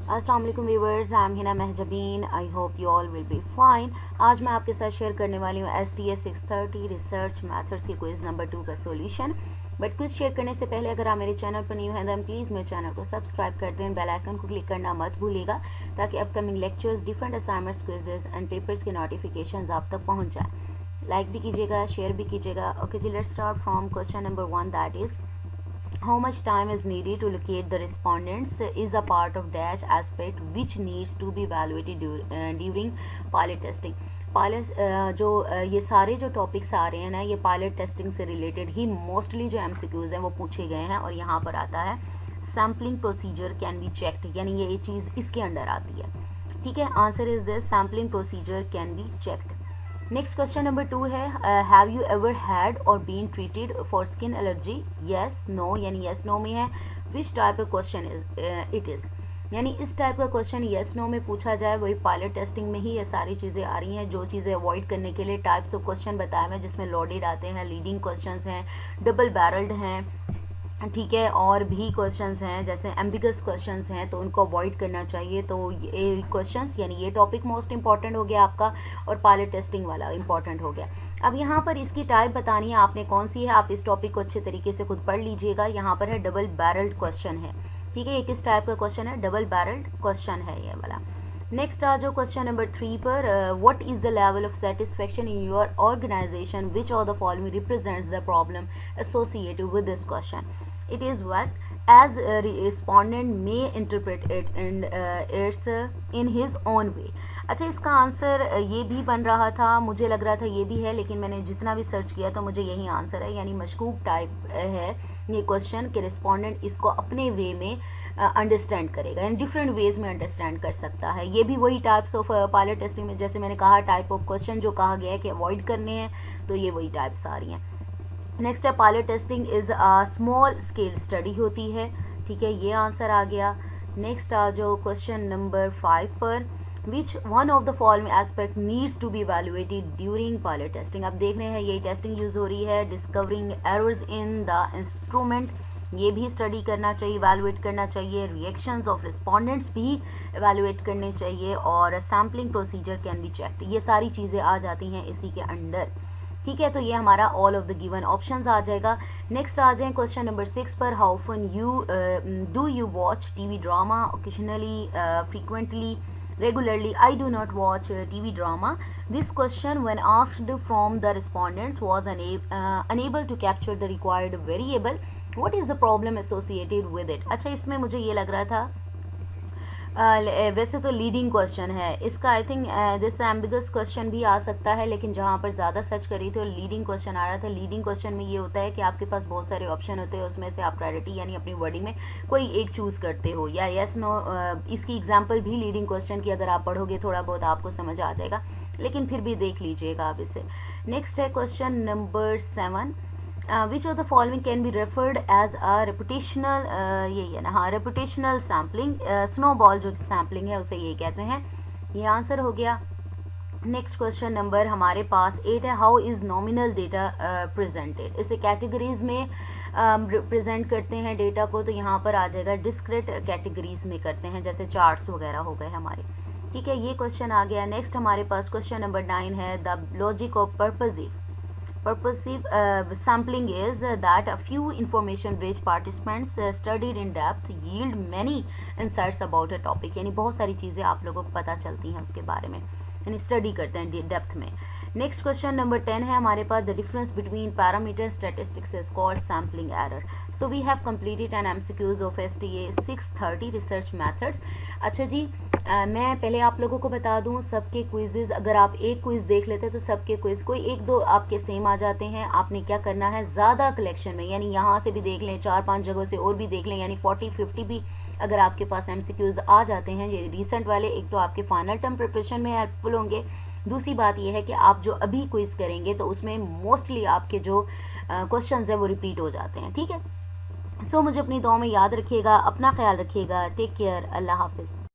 अस्सलाम वालेकुम viewers, I am Hina Mahjabeen. I hope you all will be fine. आज मैं आपके साथ शेयर करने वाली हूँ STS 630 रिसर्च मैथड्स के क्विज नंबर 2 का सॉल्यूशन। बट क्विज शेयर करने से पहले अगर आप मेरे चैनल पर न्यू हैं तो प्लीज़ मेरे चैनल को सब्सक्राइब कर दें, बेल आइकन को क्लिक करना मत भूलिएगा ताकि upcoming lectures, different assignments, quizzes and papers के नोटिफिकेशन आप तक पहुँच जाए। लाइक भी कीजिएगा, शेयर भी कीजिएगा। ओके जी, let's start from question number 1, that is how much time is needed to locate the respondents is a part of dash aspect which needs to be evaluated during pilot testing. Pilot ये सारे जो topics आ रहे हैं ना, ये pilot testing से related ही mostly जो MCQs हैं वो पूछे गए हैं। और यहाँ पर आता है sampling procedure can be checked, यानी ये चीज़ इसके अंडर आती है। ठीक है, answer is this, sampling procedure can be checked. Next question number 2 है, have you ever had or been treated for skin allergy? Yes no, यानी येस नो में है। Which type of question it is, यानी इस type का question yes no में पूछा जाए, वही पायलट टेस्टिंग में ही ये सारी चीज़ें आ रही हैं। जो चीज़ें अवॉइड करने के लिए टाइप्स ऑफ क्वेश्चन बताए हुए हैं, जिसमें लोडेड आते हैं, लीडिंग क्वेश्चंस हैं, डबल बैरल्ड हैं, ठीक है, और भी क्वेश्चंस हैं जैसे एम्बिगस क्वेश्चंस हैं, तो उनको अवॉइड करना चाहिए। तो ये क्वेश्चंस यानी ये टॉपिक मोस्ट इंपॉर्टेंट हो गया आपका, और पायलट टेस्टिंग वाला इंपॉर्टेंट हो गया। अब यहाँ पर इसकी टाइप बतानी है आपने कौन सी है, आप इस टॉपिक को अच्छे तरीके से खुद पढ़ लीजिएगा। यहाँ पर है डबल बैरल्ड क्वेश्चन है। ठीक है, ये किस टाइप का क्वेश्चन है? डबल बैरल्ड क्वेश्चन है ये वाला। नेक्स्ट आ जाओ क्वेश्चन नंबर 3 पर, what is the level of satisfaction in your organisation which of the following represents the problem associated with this question? It is what as a respondent may interpret it and it's in his own way. अच्छा, इसका answer ये भी बन रहा था, मुझे लग रहा था ये भी है, लेकिन मैंने जितना भी सर्च किया तो मुझे यही आंसर है, यानी मशकूक टाइप है ये क्वेश्चन कि रिस्पोंडेंट इसको अपने वे में अंडरस्टैंड करेगा, यानी डिफरेंट वेज में अंडरस्टैंड कर सकता है। ये भी वही टाइप्स ऑफ पायलट टेस्टिंग में जैसे मैंने कहा टाइप ऑफ क्वेश्चन जो कहा गया है कि अवॉइड करने हैं, तो ये वही टाइप्स आ रही हैं। नेक्स्ट है pilot testing is a small scale study होती है। ठीक है, ये आंसर आ गया। नेक्स्ट आ जाओ क्वेश्चन नंबर 5 पर, which one of the following aspect needs to be evaluated during pilot testing? अब देख रहे हैं यही टेस्टिंग यूज़ हो रही है। Discovering errors in the instrument, ये भी स्टडी करना चाहिए, इवैल्यूएट करना चाहिए। रिएक्शंस ऑफ रिस्पोंडेंट्स भी इवैल्यूएट करने चाहिए, और sampling procedure can be checked. ये सारी चीज़ें आ जाती हैं इसी के अंडर। ठीक है, तो ये हमारा all of the given options आ जाएगा। नेक्स्ट आ जाए क्वेश्चन नंबर 6 पर, how often do you watch TV drama? Occasionally, frequently, regularly. I do not watch TV drama. This question when asked from the respondents was unable to capture the required variable. What is the problem associated with it? अच्छा, इसमें मुझे ये लग रहा था वैसे तो leading question है इसका, I think this ambiguous question भी आ सकता है, लेकिन जहाँ पर ज़्यादा सर्च करी थी और लीडिंग क्वेश्चन आ रहा था। लीडिंग क्वेश्चन में ये होता है कि आपके पास बहुत सारे ऑप्शन होते हैं, उसमें से आप प्रायोरिटी यानी अपनी वर्डिंग में कोई एक चूज़ करते हो, या यस नो। इसकी एग्जाम्पल भी लीडिंग क्वेश्चन की अगर आप पढ़ोगे थोड़ा बहुत आपको समझ आ जाएगा, लेकिन फिर भी देख लीजिएगा आप इसे। नेक्स्ट है question number 7, which of the following can be referred as a reputational, यही है ना, हाँ, रेपुटेशनल सैम्पलिंग। स्नोबॉल जो सैम्पलिंग है उसे ये कहते हैं। ये आंसर हो गया। नेक्स्ट क्वेश्चन नंबर हमारे पास 8 है, how is nominal data presented? इसे कैटेगरीज में प्रेजेंट करते हैं डेटा को, तो यहाँ पर आ जाएगा डिस्क्रीट कैटेगरीज में करते हैं, जैसे चार्ट्स वगैरह हो गए हमारे। ठीक है, ये क्वेश्चन आ गया। नेक्स्ट हमारे पास क्वेश्चन नंबर 9 है, the logic of purposive sampling is that a few information rich participants studied in depth yield many insights about a topic, यानी बहुत सारी चीज़ें आप लोगों को पता चलती हैं उसके बारे में, यानी स्टडी करते हैं डेप्थ में। नेक्स्ट क्वेश्चन नंबर 10 है हमारे पास, the difference between parameter statistics is called sampling error. So we have completed an MCQs ऑफ STA 630 रिसर्च मैथड्स। अच्छा जी, मैं पहले आप लोगों को बता दूं सबके क्विज़ेज़, अगर आप एक क्विज़ देख लेते हैं तो सबके क्विज़ कोई एक दो आपके सेम आ जाते हैं। आपने क्या करना है, ज़्यादा कलेक्शन में, यानी यहाँ से भी देख लें, 4-5 जगहों से और भी देख लें, यानी 40-50 भी अगर आपके पास MCQs आ जाते हैं ये रिसेंट वाले, एक तो आपके फाइनल टर्म प्रिपरेशन में हेल्पफुल होंगे। दूसरी बात यह है कि आप जो अभी क्विज़ करेंगे तो उसमें मोस्टली आपके जो क्वेश्चंस है वो रिपीट हो जाते हैं। ठीक है, सो मुझे अपनी दुआ में याद रखिएगा, अपना ख्याल रखिएगा, टेक केयर, अल्लाह हाफिज़।